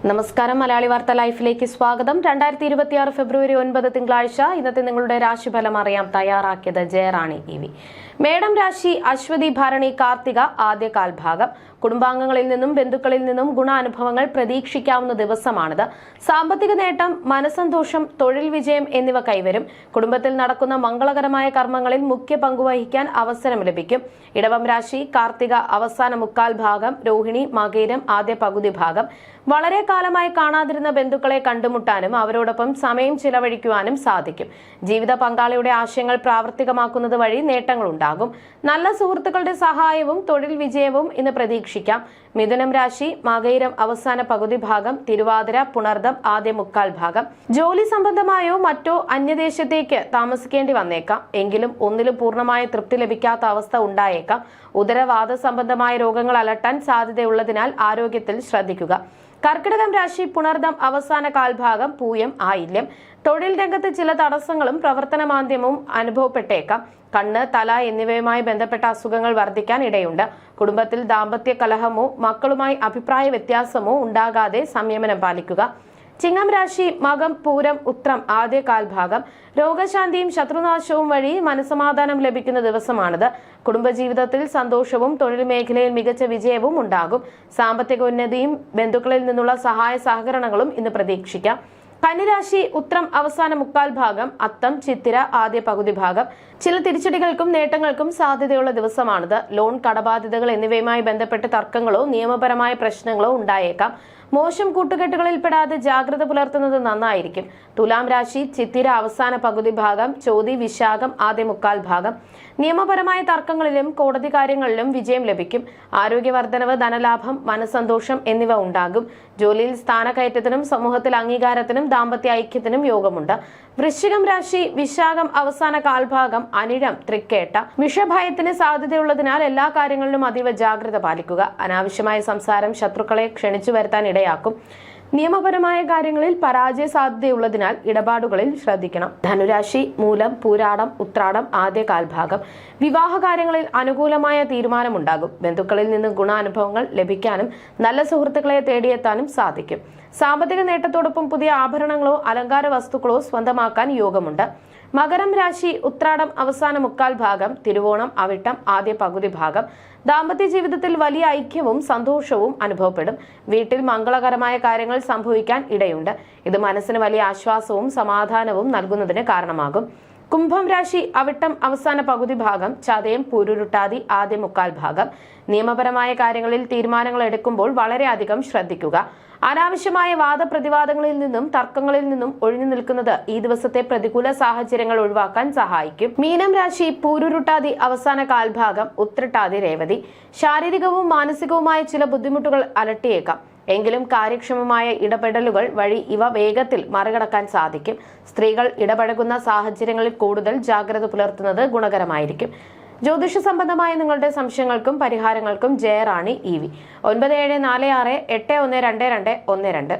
നമസ്കാരം. മലയാളി വാർത്ത ലൈഫിലേക്ക് സ്വാഗതം. 2026 ഫെബ്രുവരി 9 തിങ്കളാഴ്ച. ഇന്നത്തെ നിങ്ങളുടെ രാശിഫലം അറിയാം തയ്യാറാക്കിയത് ജയറാണി ഇവി. മേടം രാശി അശ്വതി ഭരണി കാർത്തിക ആദ്യ കാൽഭാഗം. കുടുംബാംഗങ്ങളിൽ നിന്നും ബന്ധുക്കളിൽ നിന്നും ഗുണാനുഭവങ്ങൾ പ്രതീക്ഷിക്കാവുന്ന ദിവസമാണിത്. സാമ്പത്തിക നേട്ടം, മനസ്സന്തോഷം, തൊഴിൽ വിജയം എന്നിവ കൈവരും. കുടുംബത്തിൽ നടക്കുന്ന മംഗളകരമായ കർമ്മങ്ങളിൽ മുഖ്യ പങ്കുവഹിക്കാൻ അവസരം ലഭിക്കും. ഇടവം രാശി കാർത്തിക അവസാന മുക്കാൽ ഭാഗം, രോഹിണി മകയിരം ആദ്യ പകുതി ഭാഗം. വളരെ കാലമായി കാണാതിരുന്ന ബന്ധുക്കളെ കണ്ടുമുട്ടാനും അവരോടൊപ്പം സമയം ചിലവഴിക്കുവാനും സാധിക്കും. ജീവിത പങ്കാളിയുടെ ആശയങ്ങൾ പ്രാവർത്തികമാക്കുന്നത് വഴി നേട്ടങ്ങളുണ്ടാകും. നല്ല സുഹൃത്തുക്കളുടെ സഹായവും തൊഴിൽ വിജയവും ഇന്ന് പ്രതീക്ഷിക്കാം. മിഥുനം രാശി മകയിരം അവസാന പകുതി ഭാഗം, തിരുവാതിര പുണർദം ആദ്യ മുക്കാൽ ഭാഗം. ജോലി സംബന്ധമായോ മറ്റോ അന്യദേശത്തേക്ക് താമസിക്കേണ്ടി വന്നേക്കാം. എങ്കിലും ഒന്നിലും പൂർണ്ണമായ തൃപ്തി ലഭിക്കാത്ത അവസ്ഥ ഉണ്ടായേക്കാം. ഉദരവാദ സംബന്ധമായ രോഗങ്ങൾ അലട്ടാൻ സാധ്യതയുള്ളതിനാൽ ആരോഗ്യത്തിൽ ശ്രദ്ധിക്കുക. കർക്കിടകം രാശി പുണർദം അവസാന കാൽഭാഗം, പൂയം ആയില്യം. തൊഴിൽ രംഗത്ത് ചില തടസ്സങ്ങളും പ്രവർത്തനമാന്ദ്യവും അനുഭവപ്പെട്ടേക്കാം. കണ്ണ്, തല എന്നിവയുമായി ബന്ധപ്പെട്ട അസുഖങ്ങൾ വർദ്ധിക്കാൻ ഇടയുണ്ട്. കുടുംബത്തിൽ ദാമ്പത്യ കലഹമോ മക്കളുമായി അഭിപ്രായ വ്യത്യാസമോ ഉണ്ടാകാതെ സംയമനം പാലിക്കുക. ചിങ്ങം രാശി മകം പൂരം ഉത്രം ആദ്യ കാൽഭാഗം. രോഗശാന്തിയും ശത്രുനാശവും വഴി മനസമാധാനം ലഭിക്കുന്ന ദിവസമാണിത്. കുടുംബജീവിതത്തിൽ സന്തോഷവും തൊഴിൽ മേഖലയിൽ മികച്ച വിജയവും ഉണ്ടാകും. സാമ്പത്തിക ഉന്നതിയും ബന്ധുക്കളിൽ നിന്നുള്ള സഹായ സഹകരണങ്ങളും ഇന്ന് പ്രതീക്ഷിക്കാം. കന്നിരാശി ഉത്രം അവസാന മുക്കാൽ ഭാഗം, അത്തം ചിത്തിര ആദ്യ പകുതി ഭാഗം. ചില തിരിച്ചടികൾക്കും നേട്ടങ്ങൾക്കും സാധ്യതയുള്ള ദിവസമാണിത്. ലോൺ, കടബാധ്യതകൾ എന്നിവയുമായി ബന്ധപ്പെട്ട് തർക്കങ്ങളോ നിയമപരമായ പ്രശ്നങ്ങളോ ഉണ്ടായേക്കാം. മോശം കൂട്ടുകെട്ടുകളിൽ പെടാതെ ജാഗ്രത പുലർത്തുന്നത് നന്നായിരിക്കും. തുലാം രാശി ചിത്തിര അവസാന പകുതി ഭാഗം, ചോതി വിശാഖം ആദ്യ മുക്കാൽ ഭാഗം. നിയമപരമായ തർക്കങ്ങളിലും കോടതി കാര്യങ്ങളിലും വിജയം ലഭിക്കും. ആരോഗ്യവർദ്ധനവ്, ധനലാഭം, മനസ്സന്തോഷം എന്നിവ ഉണ്ടാകും. ജോലിയിൽ സ്ഥാനക്കയറ്റത്തിനും സമൂഹത്തിൽ അംഗീകാരത്തിനും ദാമ്പത്യ ഐക്യത്തിനും യോഗമുണ്ട്. വൃശ്ചികം രാശി വിശാഖം അവസാന കാൽഭാഗം, അനിഴം തൃക്കേട്ട. വിഷഭയത്തിന് സാധ്യതയുള്ളതിനാൽ എല്ലാ കാര്യങ്ങളിലും അതീവ ജാഗ്രത പാലിക്കുക. അനാവശ്യമായ സംസാരം ശത്രുക്കളെ ക്ഷണിച്ചു വരുത്താൻ ഇടയാക്കും. നിയമപരമായ കാര്യങ്ങളിൽ പരാജയ സാധ്യതയുള്ളതിനാൽ ഇടപാടുകളിൽ ശ്രദ്ധിക്കണം. ധനുരാശി മൂലം പൂരാടം ഉത്രാടം ആദ്യ കാൽഭാഗം. വിവാഹ കാര്യങ്ങളിൽ അനുകൂലമായ തീരുമാനമുണ്ടാകും. ബന്ധുക്കളിൽ നിന്ന് ഗുണാനുഭവങ്ങൾ ലഭിക്കാനും നല്ല സുഹൃത്തുക്കളെ തേടിയെത്താനും സാധിക്കും. സാമ്പത്തിക നേട്ടത്തോടൊപ്പം പുതിയ ആഭരണങ്ങളോ അലങ്കാര വസ്തുക്കളോ സ്വന്തമാക്കാൻ യോഗമുണ്ട്. മകരം രാശി ഉത്രാടം അവസാന മുക്കാൽ ഭാഗം, തിരുവോണം അവിട്ടം ആദ്യ പകുതി ഭാഗം. ദാമ്പത്യ ജീവിതത്തിൽ വലിയ ഐക്യവും സന്തോഷവും അനുഭവപ്പെടും. വീട്ടിൽ മംഗളകരമായ കാര്യങ്ങൾ സംഭവിക്കാൻ ഇടയുണ്ട്. ഇത് മനസ്സിന് വലിയ ആശ്വാസവും സമാധാനവും നൽകുന്നതിന് കാരണമാകും. കുംഭം രാശി അവിട്ടം അവസാന പകുതി ഭാഗം, ചതയം പൂരുരുട്ടാതി ആദ്യ മുക്കാൽ ഭാഗം. നിയമപരമായ കാര്യങ്ങളിൽ തീരുമാനങ്ങൾ എടുക്കുമ്പോൾ വളരെയധികം ശ്രദ്ധിക്കുക. അനാവശ്യമായ വാദപ്രതിവാദങ്ങളിൽ നിന്നും തർക്കങ്ങളിൽ നിന്നും ഒഴിഞ്ഞു നിൽക്കുന്നത് ഈ ദിവസത്തെ പ്രതികൂല സാഹചര്യങ്ങൾ ഒഴിവാക്കാൻ സഹായിക്കും. മീനം രാശി പൂരുരുട്ടാതി അവസാന കാൽഭാഗം, ഉത്രട്ടാതി രേവതി. ശാരീരികവും മാനസികവുമായ ചില ബുദ്ധിമുട്ടുകൾ അലട്ടിയേക്കാം. എങ്കിലും കാര്യക്ഷമമായ ഇടപെടലുകൾ വഴി ഇവ വേഗത്തിൽ മറികടക്കാൻ സാധിക്കും. സ്ത്രീകൾ ഇടപഴകുന്ന സാഹചര്യങ്ങളിൽ കൂടുതൽ ജാഗ്രത പുലർത്തുന്നത് ഗുണകരമായിരിക്കും. ജ്യോതിഷ സംബന്ധമായ നിങ്ങളുടെ സംശയങ്ങൾക്കും പരിഹാരങ്ങൾക്കും ജയറാണി ഇവി 9746812212.